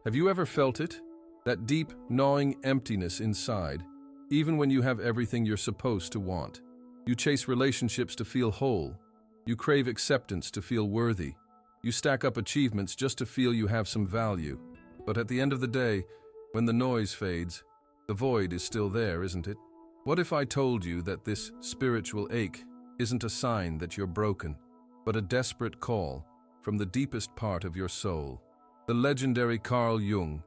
Have you ever felt it? That deep, gnawing emptiness inside, even when you have everything you're supposed to want. You chase relationships to feel whole. You crave acceptance to feel worthy. You stack up achievements just to feel you have some value. But at the end of the day, when the noise fades, the void is still there, isn't it? What if I told you that this spiritual ache isn't a sign that you're broken, but a desperate call from the deepest part of your soul? The legendary Carl Jung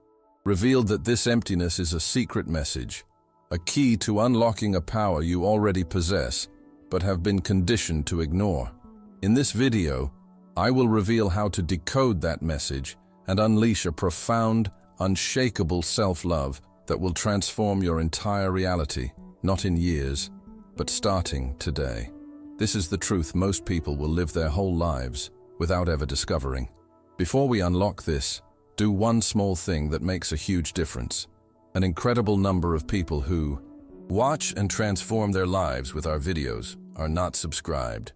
revealed that this emptiness is a secret message, a key to unlocking a power you already possess, but have been conditioned to ignore. In this video, I will reveal how to decode that message and unleash a profound, unshakable self-love that will transform your entire reality, not in years, but starting today. This is the truth most people will live their whole lives without ever discovering. Before we unlock this, do one small thing that makes a huge difference. An incredible number of people who watch and transform their lives with our videos are not subscribed.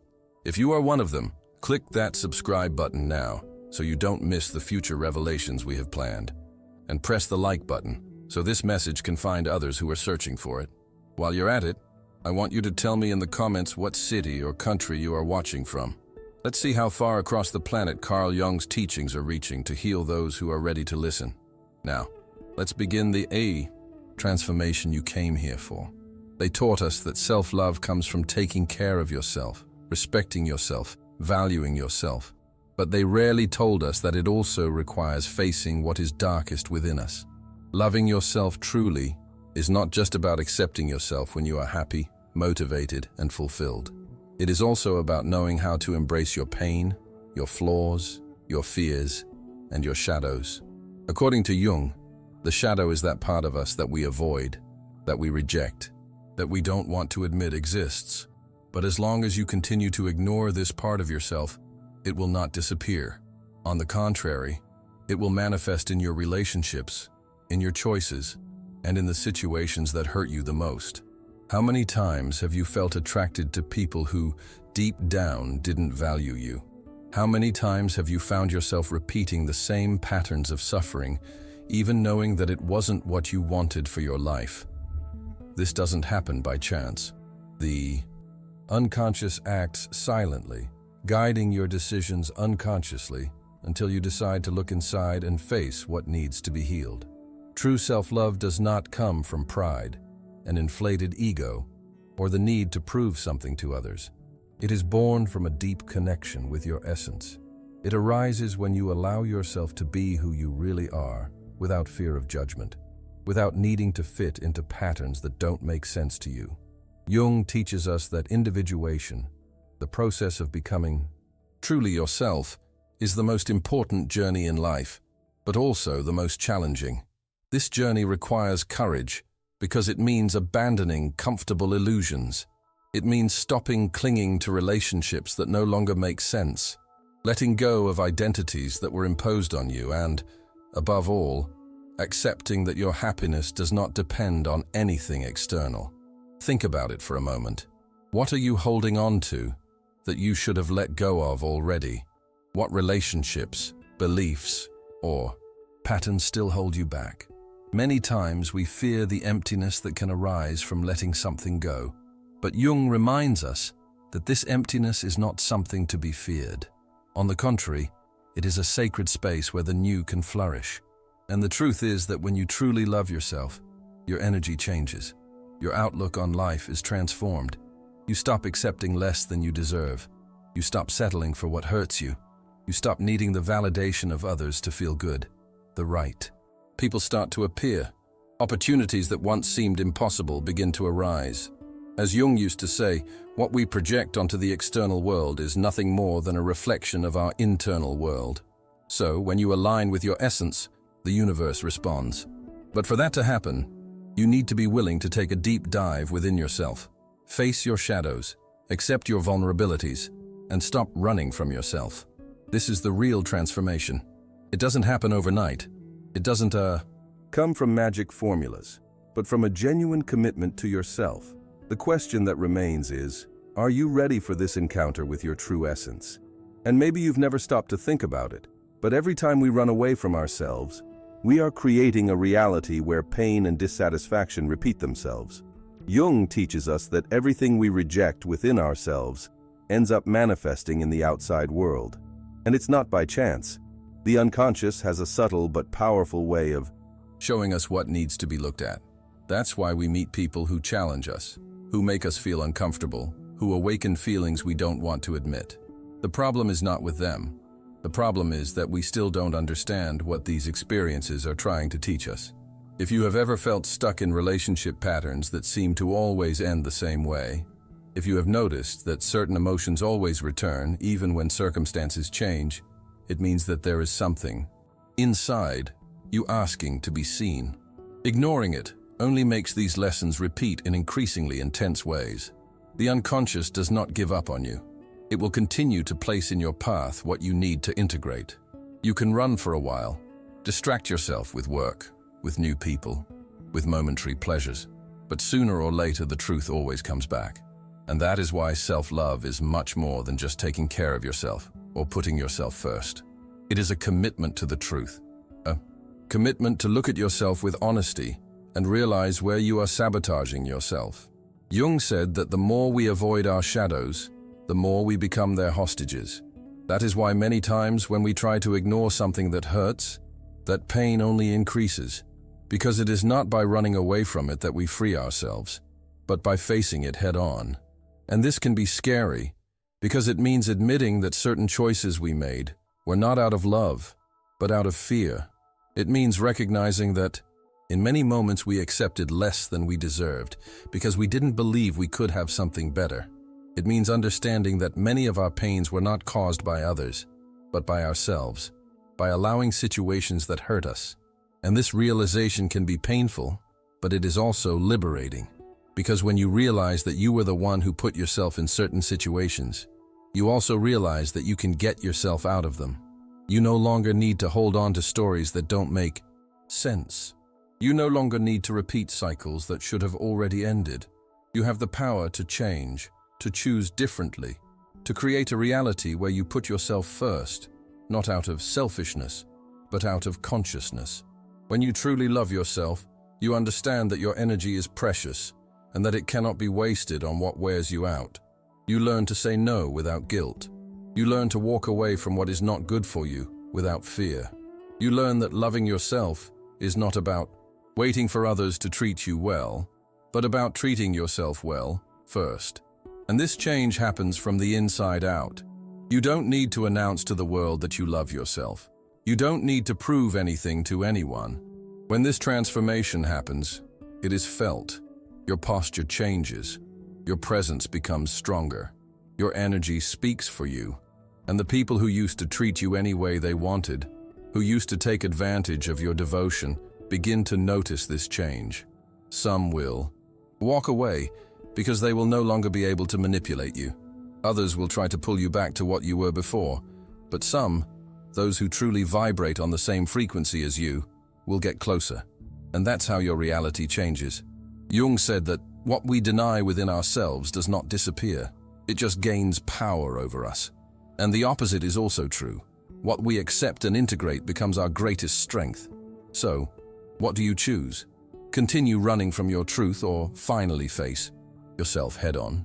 If you are one of them, click that subscribe button now so you don't miss the future revelations we have planned. And press the like button so this message can find others who are searching for it. While you're at it, I want you to tell me in the comments what city or country you are watching from. Let's see how far across the planet Carl Jung's teachings are reaching to heal those who are ready to listen. Now, let's begin the transformation you came here for. They taught us that self-love comes from taking care of yourself, respecting yourself, valuing yourself. But they rarely told us that it also requires facing what is darkest within us. Loving yourself truly is not just about accepting yourself when you are happy, motivated, and fulfilled. It is also about knowing how to embrace your pain, your flaws, your fears, and your shadows. According to Jung, the shadow is that part of us that we avoid, that we reject, that we don't want to admit exists. But as long as you continue to ignore this part of yourself, it will not disappear. On the contrary, it will manifest in your relationships, in your choices, and in the situations that hurt you the most. How many times have you felt attracted to people who, deep down, didn't value you? How many times have you found yourself repeating the same patterns of suffering, even knowing that it wasn't what you wanted for your life? This doesn't happen by chance. The unconscious acts silently, guiding your decisions unconsciously until you decide to look inside and face what needs to be healed. True self-love does not come from pride, an inflated ego, or the need to prove something to others. It is born from a deep connection with your essence. It arises when you allow yourself to be who you really are, without fear of judgment, without needing to fit into patterns that don't make sense to you. Jung teaches us that individuation, the process of becoming truly yourself, is the most important journey in life, but also the most challenging. This journey requires courage because it means abandoning comfortable illusions. It means stopping clinging to relationships that no longer make sense, letting go of identities that were imposed on you, and, above all, accepting that your happiness does not depend on anything external. Think about it for a moment. What are you holding on to that you should have let go of already? What relationships, beliefs, or patterns still hold you back? Many times we fear the emptiness that can arise from letting something go. But Jung reminds us that this emptiness is not something to be feared. On the contrary, it is a sacred space where the new can flourish. And the truth is that when you truly love yourself, your energy changes. Your outlook on life is transformed. You stop accepting less than you deserve. You stop settling for what hurts you. You stop needing the validation of others to feel good, the right. People start to appear. Opportunities that once seemed impossible begin to arise. As Jung used to say, what we project onto the external world is nothing more than a reflection of our internal world. So, when you align with your essence, the universe responds. But for that to happen, you need to be willing to take a deep dive within yourself. Face your shadows, accept your vulnerabilities, and stop running from yourself. This is the real transformation. It doesn't happen overnight. It doesn't come from magic formulas, but from a genuine commitment to yourself. The question that remains is, are you ready for this encounter with your true essence? And maybe you've never stopped to think about it, but every time we run away from ourselves, we are creating a reality where pain and dissatisfaction repeat themselves. Jung teaches us that everything we reject within ourselves ends up manifesting in the outside world. And it's not by chance. The unconscious has a subtle but powerful way of showing us what needs to be looked at. That's why we meet people who challenge us, who make us feel uncomfortable, who awaken feelings we don't want to admit. The problem is not with them. The problem is that we still don't understand what these experiences are trying to teach us. If you have ever felt stuck in relationship patterns that seem to always end the same way, if you have noticed that certain emotions always return even when circumstances change, it means that there is something inside you asking to be seen. Ignoring it only makes these lessons repeat in increasingly intense ways. The unconscious does not give up on you. It will continue to place in your path what you need to integrate. You can run for a while, distract yourself with work, with new people, with momentary pleasures, but sooner or later the truth always comes back. And that is why self-love is much more than just taking care of yourself or putting yourself first. It is a commitment to the truth, a commitment to look at yourself with honesty and realize where you are sabotaging yourself. Jung said that the more we avoid our shadows, the more we become their hostages. That is why many times when we try to ignore something that hurts, that pain only increases, because it is not by running away from it that we free ourselves, but by facing it head on. And this can be scary, because it means admitting that certain choices we made were not out of love, but out of fear. It means recognizing that in many moments we accepted less than we deserved because we didn't believe we could have something better. It means understanding that many of our pains were not caused by others, but by ourselves, by allowing situations that hurt us. And this realization can be painful, but it is also liberating. Because when you realize that you were the one who put yourself in certain situations, you also realize that you can get yourself out of them. You no longer need to hold on to stories that don't make sense. You no longer need to repeat cycles that should have already ended. You have the power to change, to choose differently, to create a reality where you put yourself first, not out of selfishness, but out of consciousness. When you truly love yourself, you understand that your energy is precious and that it cannot be wasted on what wears you out. You learn to say no without guilt. You learn to walk away from what is not good for you without fear. You learn that loving yourself is not about waiting for others to treat you well, but about treating yourself well first. And this change happens from the inside out. You don't need to announce to the world that you love yourself. You don't need to prove anything to anyone. When this transformation happens, it is felt. Your posture changes. Your presence becomes stronger. Your energy speaks for you. And the people who used to treat you any way they wanted, who used to take advantage of your devotion, begin to notice this change. Some will walk away because they will no longer be able to manipulate you. Others will try to pull you back to what you were before. But some, those who truly vibrate on the same frequency as you, will get closer. And that's how your reality changes. Jung said that what we deny within ourselves does not disappear. It just gains power over us. And the opposite is also true. What we accept and integrate becomes our greatest strength. So, what do you choose? Continue running from your truth or finally face yourself head-on?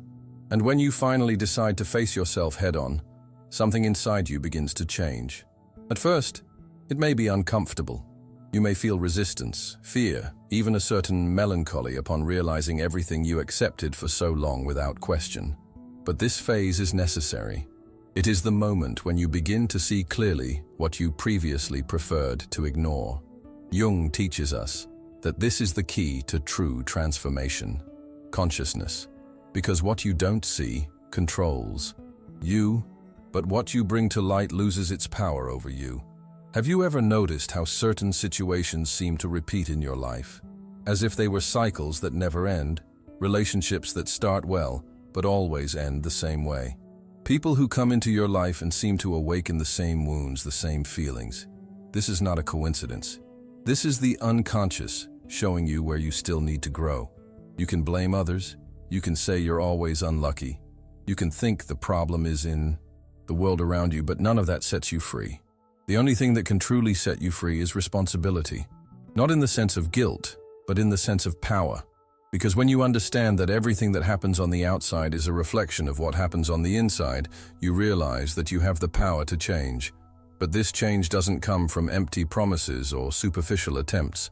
And when you finally decide to face yourself head-on, something inside you begins to change. At first, it may be uncomfortable. You may feel resistance, fear, even a certain melancholy upon realizing everything you accepted for so long without question. But this phase is necessary. It is the moment when you begin to see clearly what you previously preferred to ignore. Jung teaches us that this is the key to true transformation. Consciousness. Because what you don't see controls you, but what you bring to light loses its power over you. Have you ever noticed how certain situations seem to repeat in your life? As if they were cycles that never end, relationships that start well, but always end the same way. People who come into your life and seem to awaken the same wounds, the same feelings. This is not a coincidence. This is the unconscious showing you where you still need to grow. You can blame others. You can say you're always unlucky. You can think the problem is in the world around you, but none of that sets you free. The only thing that can truly set you free is responsibility. Not in the sense of guilt, but in the sense of power. Because when you understand that everything that happens on the outside is a reflection of what happens on the inside, you realize that you have the power to change. But this change doesn't come from empty promises or superficial attempts.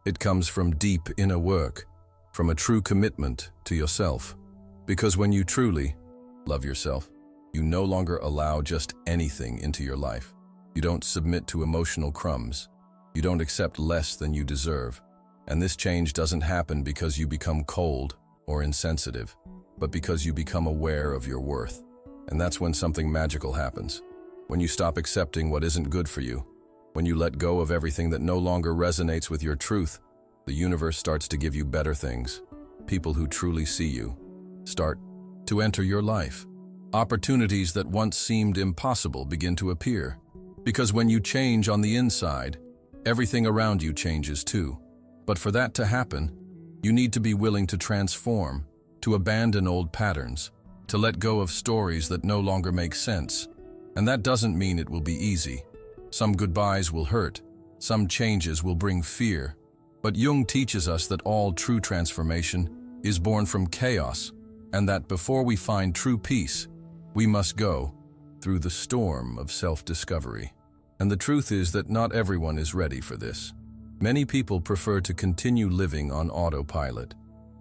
It comes from deep inner work, from a true commitment to yourself. Because when you truly love yourself, you no longer allow just anything into your life. You don't submit to emotional crumbs. You don't accept less than you deserve. And this change doesn't happen because you become cold or insensitive, but because you become aware of your worth. And that's when something magical happens. When you stop accepting what isn't good for you, when you let go of everything that no longer resonates with your truth, the universe starts to give you better things. People who truly see you start to enter your life. Opportunities that once seemed impossible begin to appear. Because when you change on the inside, everything around you changes too. But for that to happen, you need to be willing to transform, to abandon old patterns, to let go of stories that no longer make sense. And that doesn't mean it will be easy. Some goodbyes will hurt, some changes will bring fear. But Jung teaches us that all true transformation is born from chaos, and that before we find true peace, we must go through the storm of self-discovery. And the truth is that not everyone is ready for this. Many people prefer to continue living on autopilot,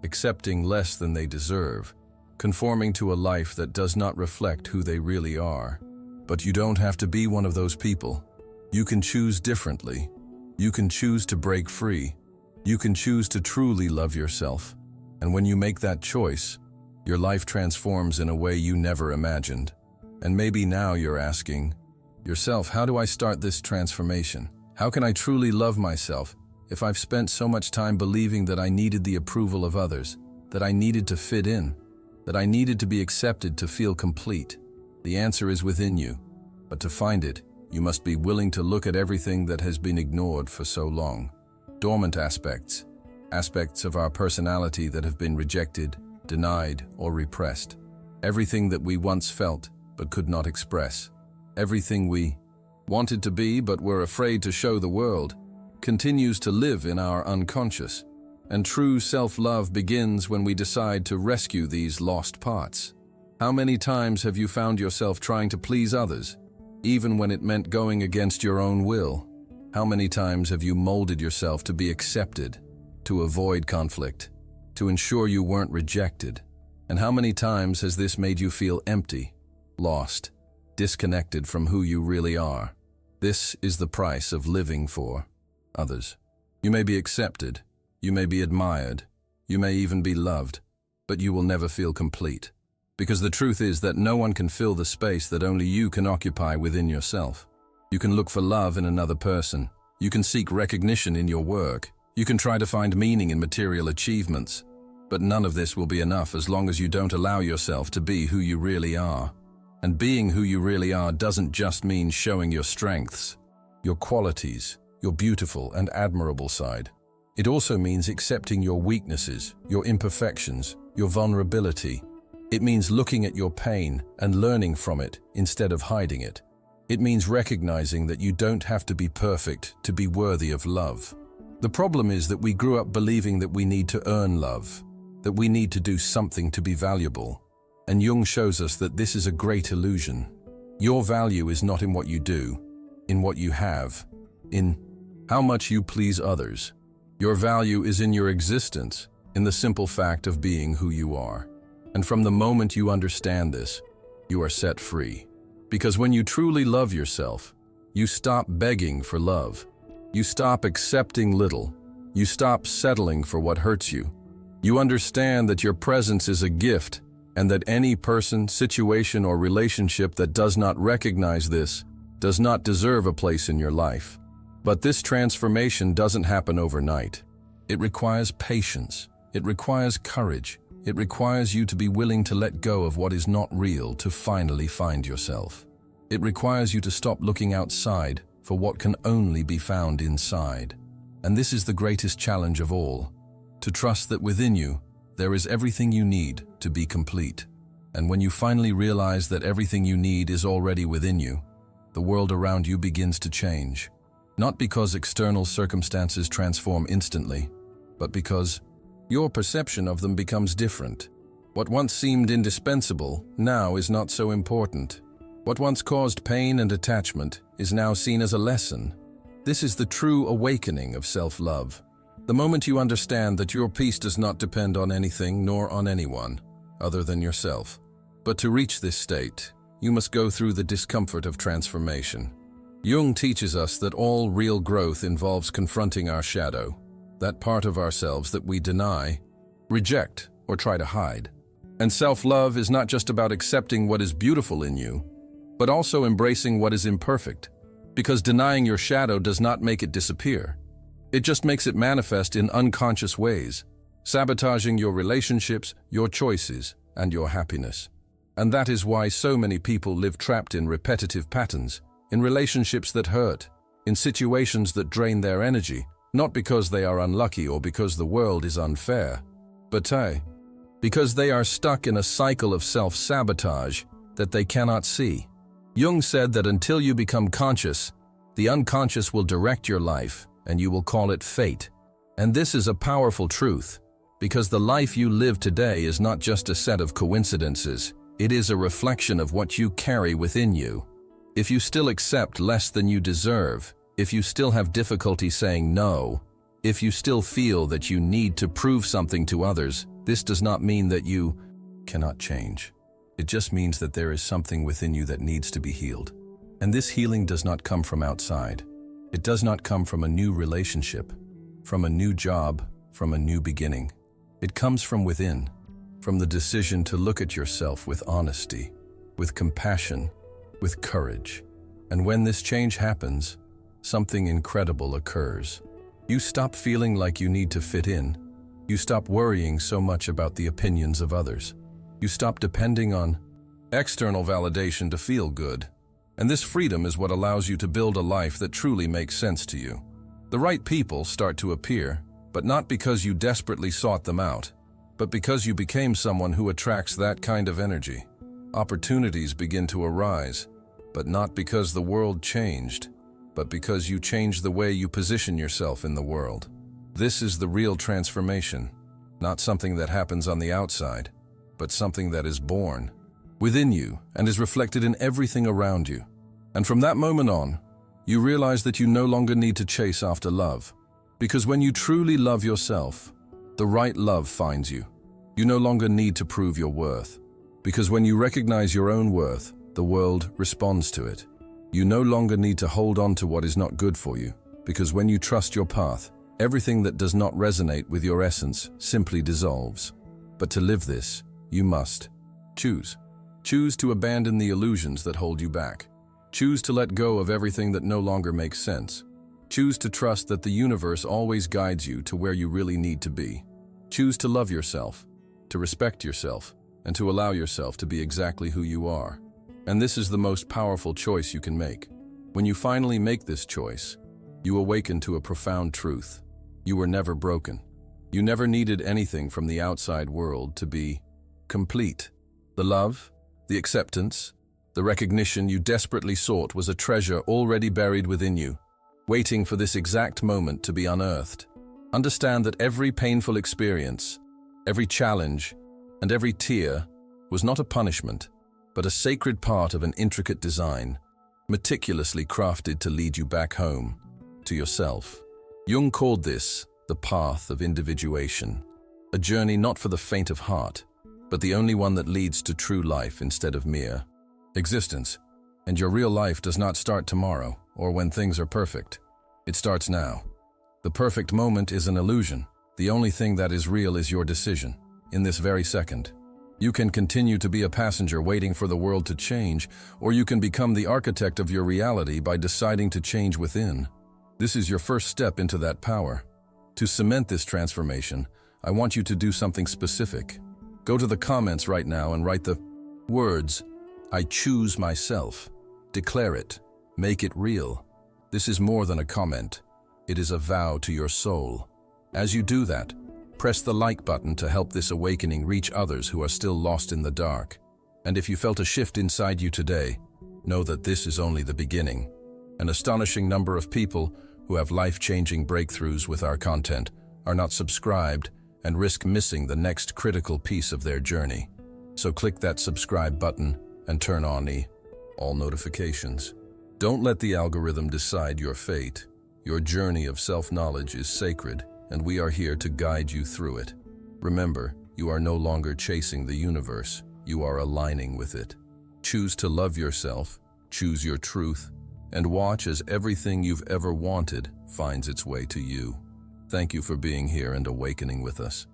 accepting less than they deserve, conforming to a life that does not reflect who they really are. But you don't have to be one of those people. You can choose differently. You can choose to break free. You can choose to truly love yourself. And when you make that choice, your life transforms in a way you never imagined. And maybe now you're asking yourself, how do I start this transformation? How can I truly love myself if I've spent so much time believing that I needed the approval of others, that I needed to fit in, that I needed to be accepted to feel complete? The answer is within you, but to find it, you must be willing to look at everything that has been ignored for so long. Dormant aspects of our personality that have been rejected, denied, or repressed. Everything that we once felt but could not express. Everything we wanted to be but were afraid to show the world continues to live in our unconscious. And true self-love begins when we decide to rescue these lost parts. How many times have you found yourself trying to please others, even when it meant going against your own will? How many times have you molded yourself to be accepted, to avoid conflict, to ensure you weren't rejected? And how many times has this made you feel empty, lost, disconnected from who you really are? This is the price of living for others. You may be accepted, you may be admired, you may even be loved, but you will never feel complete. Because the truth is that no one can fill the space that only you can occupy within yourself. You can look for love in another person. You can seek recognition in your work. You can try to find meaning in material achievements. But none of this will be enough as long as you don't allow yourself to be who you really are. And being who you really are doesn't just mean showing your strengths, your qualities, your beautiful and admirable side. It also means accepting your weaknesses, your imperfections, your vulnerability. It means looking at your pain and learning from it instead of hiding it. It means recognizing that you don't have to be perfect to be worthy of love. The problem is that we grew up believing that we need to earn love, that we need to do something to be valuable. And Jung shows us that this is a great illusion. Your value is not in what you do, in what you have, in how much you please others. Your value is in your existence, in the simple fact of being who you are. And from the moment you understand this, you are set free. Because when you truly love yourself, you stop begging for love. You stop accepting little. You stop settling for what hurts you. You understand that your presence is a gift, and that any person, situation, or relationship that does not recognize this does not deserve a place in your life. But this transformation doesn't happen overnight. It requires patience. It requires courage. It requires you to be willing to let go of what is not real to finally find yourself. It requires you to stop looking outside for what can only be found inside. And this is the greatest challenge of all, to trust that within you, there is everything you need to be complete. And when you finally realize that everything you need is already within you, the world around you begins to change. Not because external circumstances transform instantly, but because your perception of them becomes different. What once seemed indispensable now is not so important. What once caused pain and attachment is now seen as a lesson. This is the true awakening of self-love. The moment you understand that your peace does not depend on anything nor on anyone other than yourself. But to reach this state, you must go through the discomfort of transformation. Jung teaches us that all real growth involves confronting our shadow, that part of ourselves that we deny, reject, or try to hide. And self-love is not just about accepting what is beautiful in you, but also embracing what is imperfect, because denying your shadow does not make it disappear. It just makes it manifest in unconscious ways, sabotaging your relationships, your choices, and your happiness. And that is why so many people live trapped in repetitive patterns, in relationships that hurt, in situations that drain their energy, not because they are unlucky or because the world is unfair, but because they are stuck in a cycle of self-sabotage that they cannot see. Jung said that until you become conscious, the unconscious will direct your life, and you will call it fate. And this is a powerful truth, because the life you live today is not just a set of coincidences, it is a reflection of what you carry within you. If you still accept less than you deserve, if you still have difficulty saying no, if you still feel that you need to prove something to others, this does not mean that you cannot change. It just means that there is something within you that needs to be healed. And this healing does not come from outside. It does not come from a new relationship, from a new job, from a new beginning. It comes from within, from the decision to look at yourself with honesty, with compassion, with courage. And when this change happens, something incredible occurs. You stop feeling like you need to fit in. You stop worrying so much about the opinions of others. You stop depending on external validation to feel good. And this freedom is what allows you to build a life that truly makes sense to you. The right people start to appear, but not because you desperately sought them out, but because you became someone who attracts that kind of energy. Opportunities begin to arise, but not because the world changed, but because you changed the way you position yourself in the world. This is the real transformation, not something that happens on the outside, but something that is born within you and is reflected in everything around you. And from that moment on, you realize that you no longer need to chase after love. Because when you truly love yourself, the right love finds you. You no longer need to prove your worth. Because when you recognize your own worth, the world responds to it. You no longer need to hold on to what is not good for you. Because when you trust your path, everything that does not resonate with your essence simply dissolves. But to live this, you must choose. Choose to abandon the illusions that hold you back. Choose to let go of everything that no longer makes sense. Choose to trust that the universe always guides you to where you really need to be. Choose to love yourself, to respect yourself, and to allow yourself to be exactly who you are. And this is the most powerful choice you can make. When you finally make this choice, you awaken to a profound truth. You were never broken. You never needed anything from the outside world to be complete. The love, the acceptance, the recognition you desperately sought was a treasure already buried within you, waiting for this exact moment to be unearthed. Understand that every painful experience, every challenge, and every tear was not a punishment, but a sacred part of an intricate design, meticulously crafted to lead you back home, to yourself. Jung called this the path of individuation, a journey not for the faint of heart, but the only one that leads to true life instead of mere existence. And your real life does not start tomorrow or when things are perfect. It starts now. The perfect moment is an illusion. The only thing that is real is your decision, in this very second. You can continue to be a passenger waiting for the world to change, or you can become the architect of your reality by deciding to change within. This is your first step into that power. To cement this transformation, I want you to do something specific. Go to the comments right now and write the words, "I choose myself." Declare it. Make it real. This is more than a comment. It is a vow to your soul. As you do that, press the like button to help this awakening reach others who are still lost in the dark. And if you felt a shift inside you today, know that this is only the beginning. An astonishing number of people who have life-changing breakthroughs with our content are not subscribed and risk missing the next critical piece of their journey. So click that subscribe button and turn on all notifications. Don't let the algorithm decide your fate. Your journey of self-knowledge is sacred, and we are here to guide you through it. Remember, you are no longer chasing the universe, you are aligning with it. Choose to love yourself, choose your truth, and watch as everything you've ever wanted finds its way to you. Thank you for being here and awakening with us.